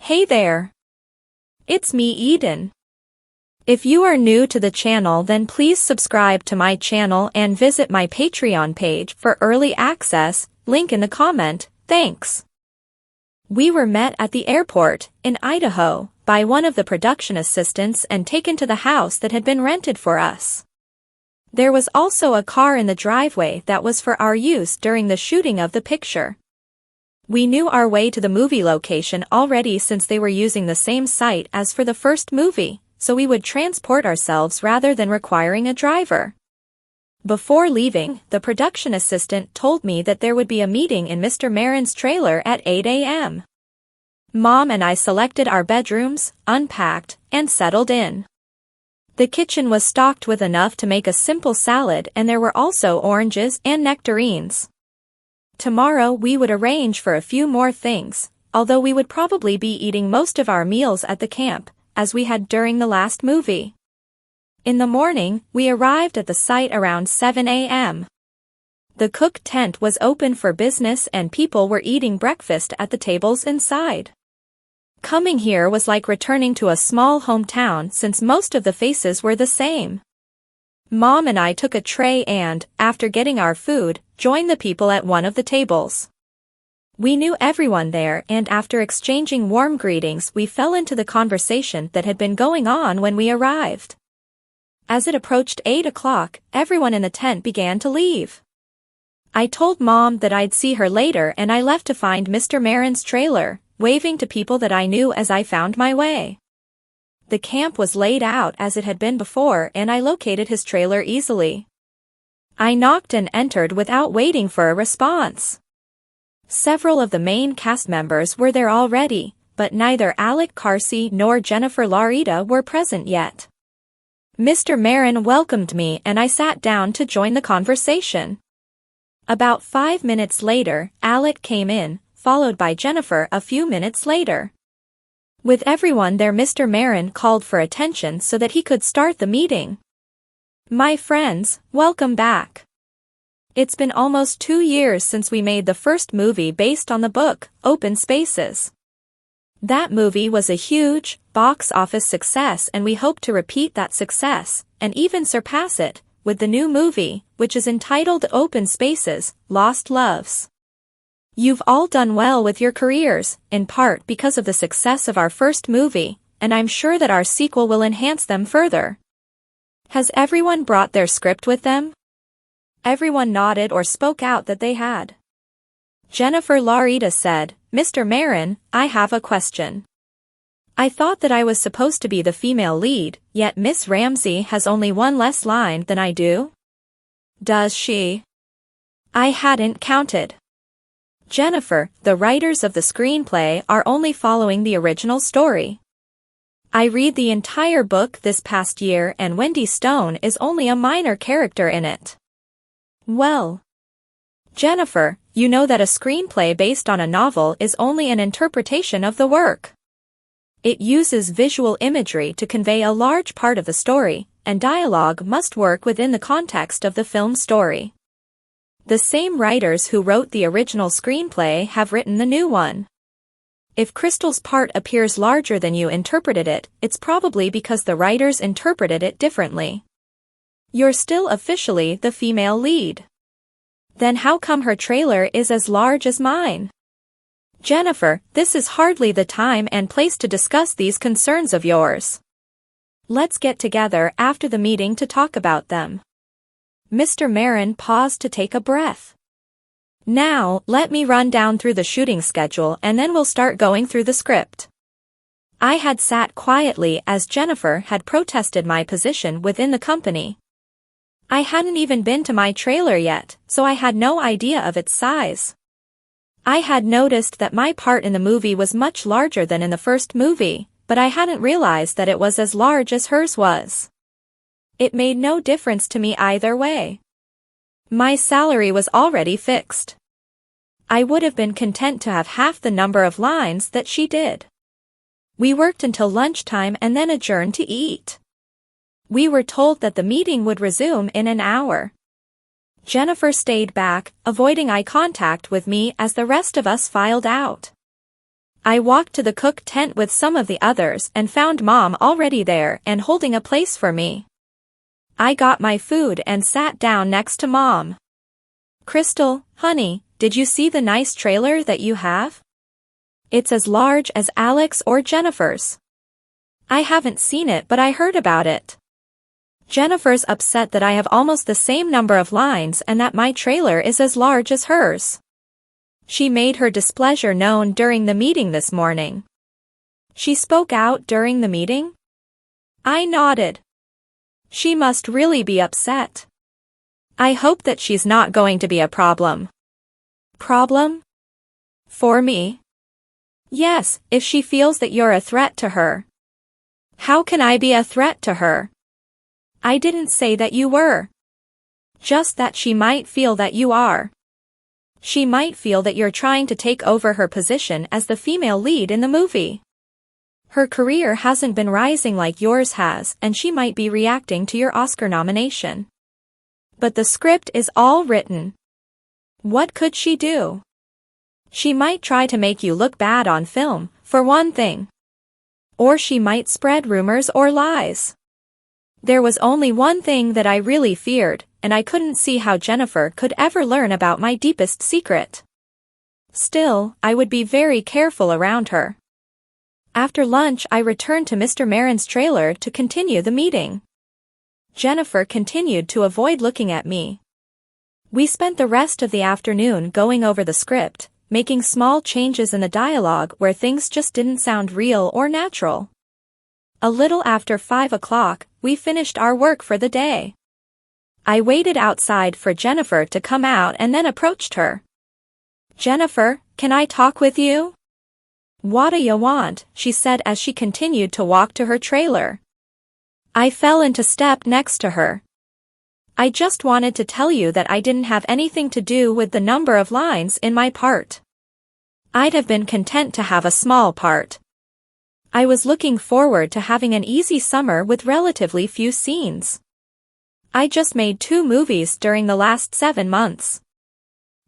Hey there. It's me, Eden. If you are new to the channel, then please subscribe to my channel and visit my Patreon page for early access, link in the comment, thanks. We were met at the airport, in Idaho, by one of the production assistants and taken to the house that had been rented for us. There was also a car in the driveway that was for our use during the shooting of the picture. We knew our way to the movie location already since they were using the same site as for the first movie, so we would transport ourselves rather than requiring a driver. Before leaving, the production assistant told me that there would be a meeting in Mr. Marin's trailer at 8 a.m. Mom and I selected our bedrooms, unpacked, and settled in. The kitchen was stocked with enough to make a simple salad, and there were also oranges and nectarines. Tomorrow we would arrange for a few more things, although we would probably be eating most of our meals at the camp, as we had during the last movie. In the morning, we arrived at the site around 7 a.m. The cook tent was open for business and people were eating breakfast at the tables inside. Coming here was like returning to a small hometown since most of the faces were the same. Mom and I took a tray and, after getting our food, joined the people at one of the tables. We knew everyone there, and after exchanging warm greetings we fell into the conversation that had been going on when we arrived. As it approached 8 o'clock, everyone in the tent began to leave. I told Mom that I'd see her later and I left to find Mr. Marin's trailer, waving to people that I knew as I found my way. The camp was laid out as it had been before and I located his trailer easily. I knocked and entered without waiting for a response. Several of the main cast members were there already, but neither Alec Carsey nor Jennifer Larita were present yet. Mr. Marin welcomed me and I sat down to join the conversation. About 5 minutes later, Alec came in, followed by Jennifer a few minutes later. With everyone there, Mr. Marin called for attention so that he could start the meeting. My friends, welcome back. It's been almost 2 years since we made the first movie based on the book, Open Spaces. That movie was a huge, box office success and we hope to repeat that success, and even surpass it, with the new movie, which is entitled Open Spaces, Lost Loves. You've all done well with your careers, in part because of the success of our first movie, and I'm sure that our sequel will enhance them further. Has everyone brought their script with them? Everyone nodded or spoke out that they had. Jennifer Larita said, Mr. Marin, I have a question. I thought that I was supposed to be the female lead, yet Miss Ramsey has only one less line than I do? Does she? I hadn't counted. Jennifer, the writers of the screenplay are only following the original story. I read the entire book this past year and Wendy Stone is only a minor character in it. Well, Jennifer, you know that a screenplay based on a novel is only an interpretation of the work. It uses visual imagery to convey a large part of the story, and dialogue must work within the context of the film story. The same writers who wrote the original screenplay have written the new one. If Crystal's part appears larger than you interpreted it, it's probably because the writers interpreted it differently. You're still officially the female lead. Then how come her trailer is as large as mine? Jennifer, this is hardly the time and place to discuss these concerns of yours. Let's get together after the meeting to talk about them. Mr. Marin paused to take a breath. Now, let me run down through the shooting schedule and then we'll start going through the script. I had sat quietly as Jennifer had protested my position within the company. I hadn't even been to my trailer yet, so I had no idea of its size. I had noticed that my part in the movie was much larger than in the first movie, but I hadn't realized that it was as large as hers was. It made no difference to me either way. My salary was already fixed. I would have been content to have half the number of lines that she did. We worked until lunchtime and then adjourned to eat. We were told that the meeting would resume in an hour. Jennifer stayed back, avoiding eye contact with me as the rest of us filed out. I walked to the cook tent with some of the others and found Mom already there and holding a place for me. I got my food and sat down next to Mom. "Crystal, honey, did you see the nice trailer that you have? It's as large as Alex or Jennifer's." "I haven't seen it, but I heard about it. Jennifer's upset that I have almost the same number of lines and that my trailer is as large as hers. She made her displeasure known during the meeting this morning." "She spoke out during the meeting?" I nodded. "She must really be upset. I hope that she's not going to be a problem." "Problem? For me?" "Yes, if she feels that you're a threat to her." "How can I be a threat to her?" "I didn't say that you were. Just that she might feel that you are. She might feel that you're trying to take over her position as the female lead in the movie. Her career hasn't been rising like yours has, and she might be reacting to your Oscar nomination. But the script is all written. What could she do? She might try to make you look bad on film, for one thing. Or she might spread rumors or lies. There was only one thing that I really feared, and I couldn't see how Jennifer could ever learn about my deepest secret. Still, I would be very careful around her. After lunch, I returned to Mr. Marin's trailer to continue the meeting. Jennifer continued to avoid looking at me. We spent the rest of the afternoon going over the script, making small changes in the dialogue where things just didn't sound real or natural. A little after 5 o'clock, we finished our work for the day. I waited outside for Jennifer to come out and then approached her. "Jennifer, can I talk with you?" "Whata ya want?" she said as she continued to walk to her trailer. I fell into step next to her. "I just wanted to tell you that I didn't have anything to do with the number of lines in my part. I'd have been content to have a small part. I was looking forward to having an easy summer with relatively few scenes. I just made 2 movies during the last 7 months.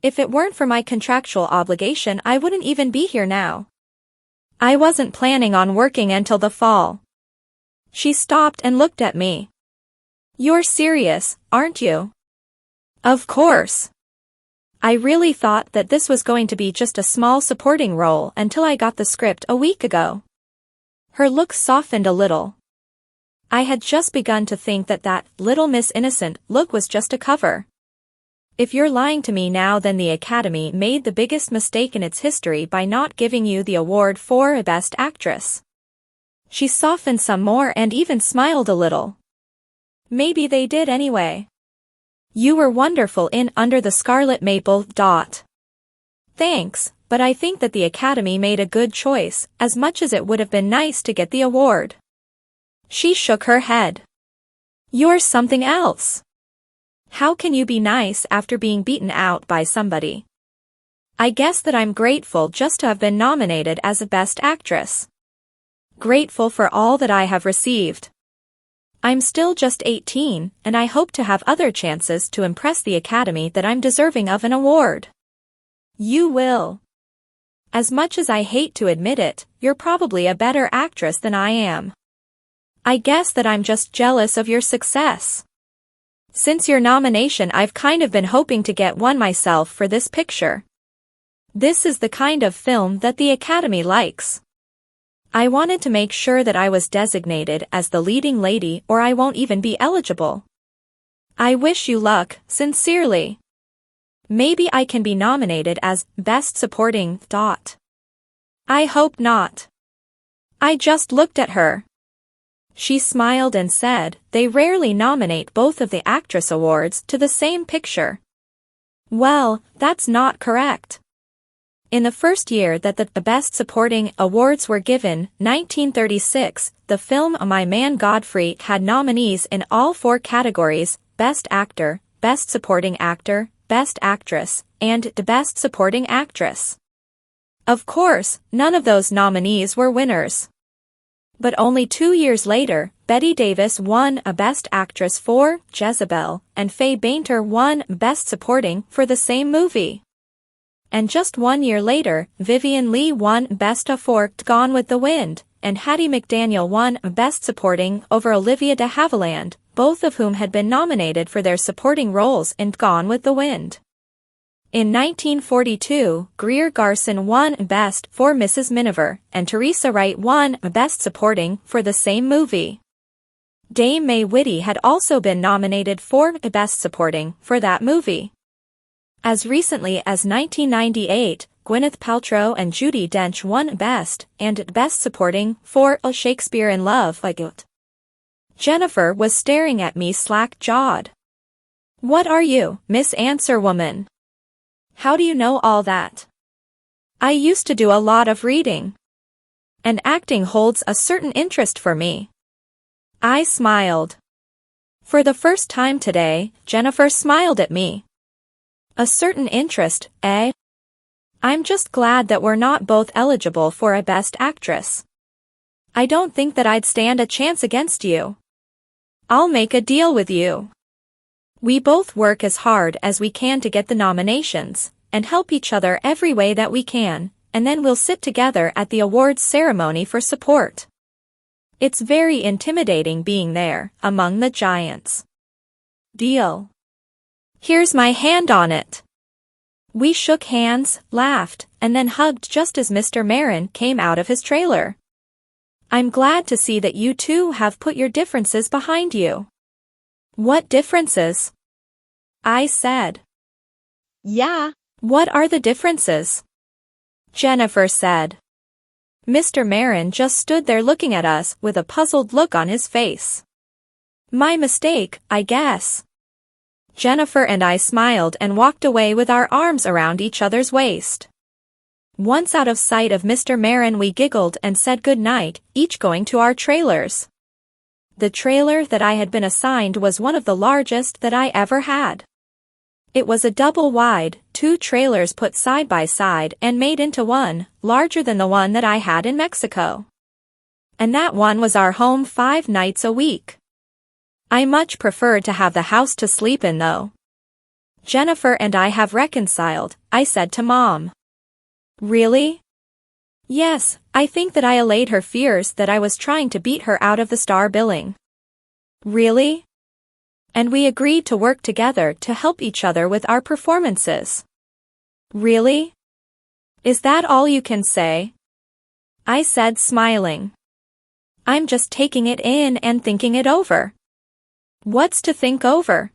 If it weren't for my contractual obligation, I wouldn't even be here now. I wasn't planning on working until the fall." She stopped and looked at me. "You're serious, aren't you?" "Of course. I really thought that this was going to be just a small supporting role until I got the script a week ago." Her look softened a little. I had just begun to think that Little Miss Innocent look was just a cover. "If you're lying to me now, then the Academy made the biggest mistake in its history by not giving you the award for Best Actress." She softened some more and even smiled a little. "Maybe they did anyway. You were wonderful in Under the Scarlet Maple. Thanks, but I think that the Academy made a good choice, as much as it would have been nice to get the award." She shook her head. "You're something else. How can you be nice after being beaten out by somebody?" "I guess that I'm grateful just to have been nominated as a Best Actress. Grateful for all that I have received. I'm still just 18, and I hope to have other chances to impress the Academy that I'm deserving of an award." "You will. As much as I hate to admit it, you're probably a better actress than I am. I guess that I'm just jealous of your success. Since your nomination, I've kind of been hoping to get one myself for this picture. This is the kind of film that the Academy likes. I wanted to make sure that I was designated as the leading lady or I won't even be eligible. I wish you luck, sincerely. Maybe I can be nominated as Best Supporting. I hope not." I just looked at her. She smiled and said, "They rarely nominate both of the actress awards to the same picture." Well, that's not correct. In the first year that the Best Supporting awards were given, 1936, the film My Man Godfrey had nominees in all 4 categories: Best Actor, Best Supporting Actor, Best Actress, and Best Supporting Actress. Of course, none of those nominees were winners. But only 2 years later, Bette Davis won a Best Actress for Jezebel, and Faye Bainter won Best Supporting for the same movie. and just 1 year later, Vivian Leigh won Best for Gone with the Wind, and Hattie McDaniel won Best Supporting over Olivia de Havilland, both of whom had been nominated for their supporting roles in Gone with the Wind. In 1942, Greer Garson won Best for Mrs. Miniver, and Teresa Wright won Best Supporting for the same movie. Dame Mae Whitty had also been nominated for Best Supporting for that movie. As recently as 1998, Gwyneth Paltrow and Judi Dench won Best and Best Supporting for A Shakespeare in Love. Jennifer was staring at me slack-jawed. "What are you, Miss Answerwoman? How do you know all that?" "I used to do a lot of reading. And acting holds a certain interest for me." I smiled. For the first time today, Jennifer smiled at me. "A certain interest, eh? I'm just glad that we're not both eligible for a Best Actress. I don't think that I'd stand a chance against you. I'll make a deal with you. We both work as hard as we can to get the nominations, and help each other every way that we can, and then we'll sit together at the awards ceremony for support. It's very intimidating being there, among the giants." "Deal. Here's my hand on it." We shook hands, laughed, and then hugged just as Mr. Marin came out of his trailer. "I'm glad to see that you two have put your differences behind you." "What differences?" I said. "Yeah, what are the differences?" Jennifer said. Mr. Marin just stood there looking at us with a puzzled look on his face. "My mistake, I guess." Jennifer and I smiled and walked away with our arms around each other's waist. Once out of sight of Mr. Marin, we giggled and said good night, each going to our trailers. The trailer that I had been assigned was one of the largest that I ever had. It was a double-wide, 2 trailers put side by side and made into one, larger than the one that I had in Mexico. And that one was our home 5 nights a week. I much preferred to have the house to sleep in though. "Jennifer and I have reconciled," I said to Mom. "Really?" "Yes, I think that I allayed her fears that I was trying to beat her out of the star billing." "Really?" "And we agreed to work together to help each other with our performances." "Really? Is that all you can say?" I said, smiling. "I'm just taking it in and thinking it over." "What's to think over?"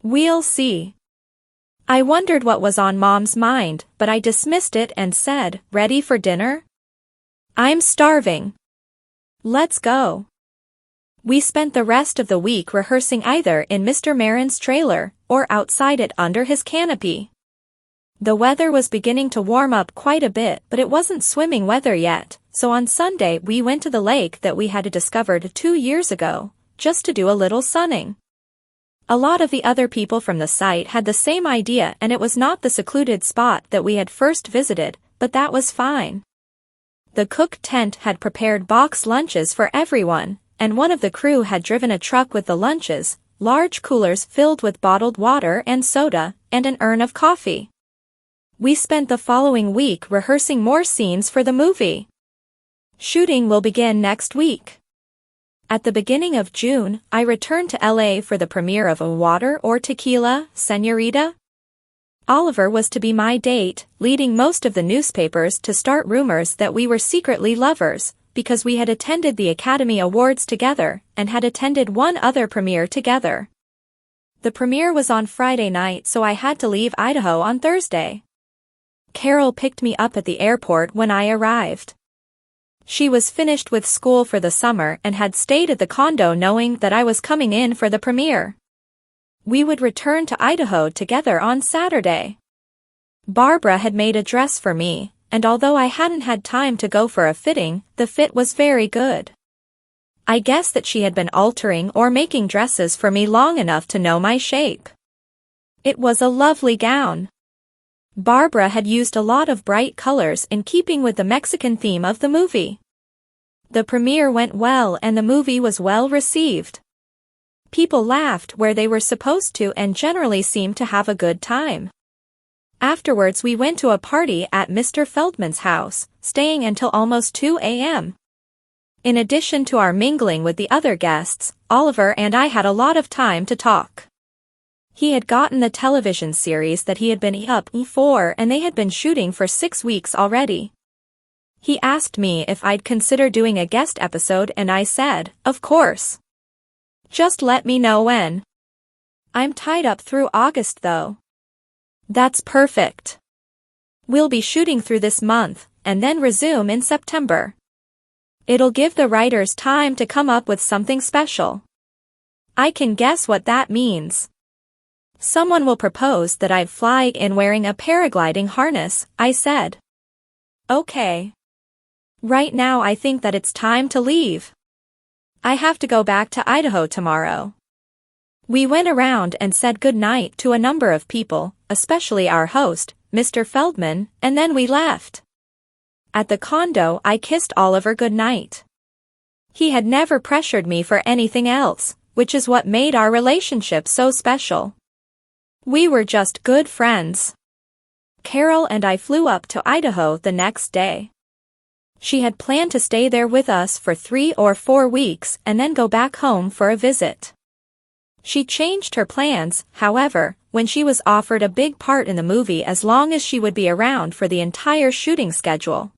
"We'll see." I wondered what was on Mom's mind, but I dismissed it and said, "Ready for dinner?" "I'm starving." "Let's go." We spent the rest of the week rehearsing either in Mr. Marin's trailer, or outside it under his canopy. The weather was beginning to warm up quite a bit, but it wasn't swimming weather yet, so on Sunday we went to the lake that we had discovered 2 years ago, just to do a little sunning. A lot of the other people from the site had the same idea, and it was not the secluded spot that we had first visited, but that was fine. The cook tent had prepared box lunches for everyone, and one of the crew had driven a truck with the lunches, large coolers filled with bottled water and soda, and an urn of coffee. We spent the following week rehearsing more scenes for the movie. Shooting will begin next week. At the beginning of June, I returned to LA for the premiere of A Water or Tequila, Señorita? Oliver was to be my date, leading most of the newspapers to start rumors that we were secretly lovers, because we had attended the Academy Awards together, and had attended one other premiere together. The premiere was on Friday night, so I had to leave Idaho on Thursday. Carol picked me up at the airport when I arrived. She was finished with school for the summer and had stayed at the condo knowing that I was coming in for the premiere. We would return to Idaho together on Saturday. Barbara had made a dress for me, and although I hadn't had time to go for a fitting, the fit was very good. I guess that she had been altering or making dresses for me long enough to know my shape. It was a lovely gown. Barbara had used a lot of bright colors in keeping with the Mexican theme of the movie. The premiere went well and the movie was well received. People laughed where they were supposed to and generally seemed to have a good time. Afterwards we went to a party at Mr. Feldman's house, staying until almost 2 a.m. In addition to our mingling with the other guests, Oliver and I had a lot of time to talk. He had gotten the television series that he had been up for, and they had been shooting for 6 weeks already. He asked me if I'd consider doing a guest episode, and I said, of course. Just let me know when. I'm tied up through August though. That's perfect. We'll be shooting through this month, and then resume in September. It'll give the writers time to come up with something special. I can guess what that means. Someone will propose that I'd fly in wearing a paragliding harness, I said. Okay. Right now I think that it's time to leave. I have to go back to Idaho tomorrow. We went around and said goodnight to a number of people, especially our host, Mr. Feldman, and then we left. At the condo I kissed Oliver goodnight. He had never pressured me for anything else, which is what made our relationship so special. We were just good friends. Carol and I flew up to Idaho the next day. She had planned to stay there with us for 3 or 4 weeks and then go back home for a visit. She changed her plans, however, when she was offered a big part in the movie as long as she would be around for the entire shooting schedule.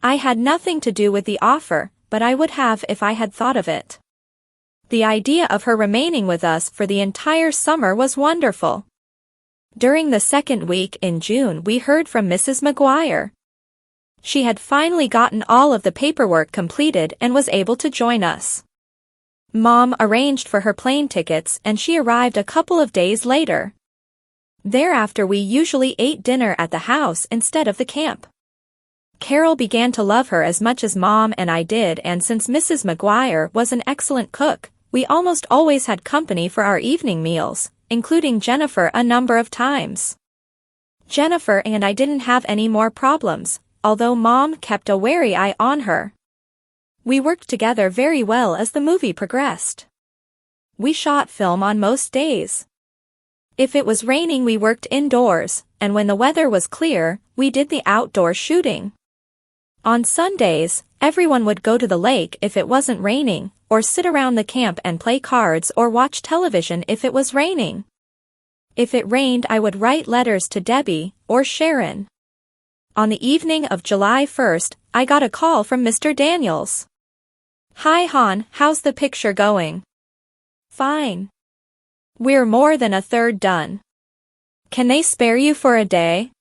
I had nothing to do with the offer, but I would have if I had thought of it. The idea of her remaining with us for the entire summer was wonderful. During the second week in June we heard from Mrs. McGuire. She had finally gotten all of the paperwork completed and was able to join us. Mom arranged for her plane tickets and she arrived a couple of days later. Thereafter we usually ate dinner at the house instead of the camp. Carol began to love her as much as Mom and I did, and since Mrs. McGuire was an excellent cook, we almost always had company for our evening meals, including Jennifer a number of times. Jennifer and I didn't have any more problems, although Mom kept a wary eye on her. We worked together very well as the movie progressed. We shot film on most days. If it was raining we worked indoors, and when the weather was clear, we did the outdoor shooting. On Sundays, everyone would go to the lake if it wasn't raining, or sit around the camp and play cards or watch television if it was raining. If it rained I would write letters to Debbie or Sharon. On the evening of July 1st, I got a call from Mr. Daniels. Hi hon, how's the picture going? Fine. We're more than a third done. Can they spare you for a day?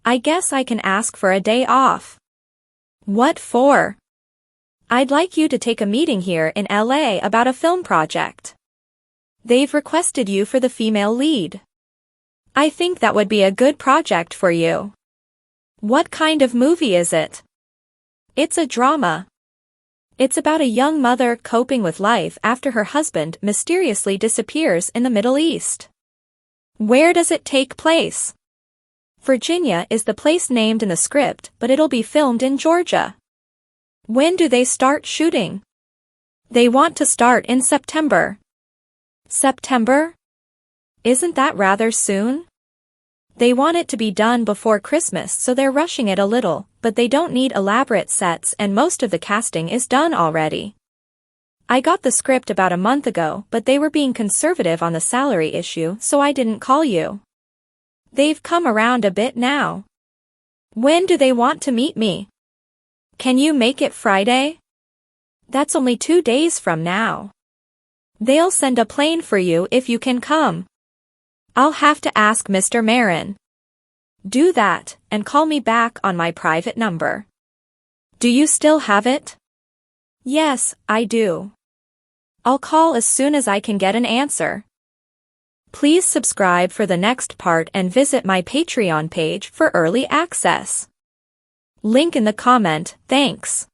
I guess I can ask for a day off. What for? I'd like you to take a meeting here in LA about a film project. They've requested you for the female lead. I think that would be a good project for you. What kind of movie is it? It's a drama. It's about a young mother coping with life after her husband mysteriously disappears in the Middle East. Where does it take place? Virginia is the place named in the script, but it'll be filmed in Georgia. When do they start shooting? They want to start in September. September? Isn't that rather soon? They want it to be done before Christmas, so they're rushing it a little, but they don't need elaborate sets and most of the casting is done already. I got the script about a month ago, but they were being conservative on the salary issue, so I didn't call you. They've come around a bit now. When do they want to meet me? Can you make it Friday? That's only 2 days from now. They'll send a plane for you if you can come. I'll have to ask Mr. Marin. Do that, and call me back on my private number. Do you still have it? Yes, I do. I'll call as soon as I can get an answer. Please subscribe for the next part and visit my Patreon page for early access. Link in the comment, thanks.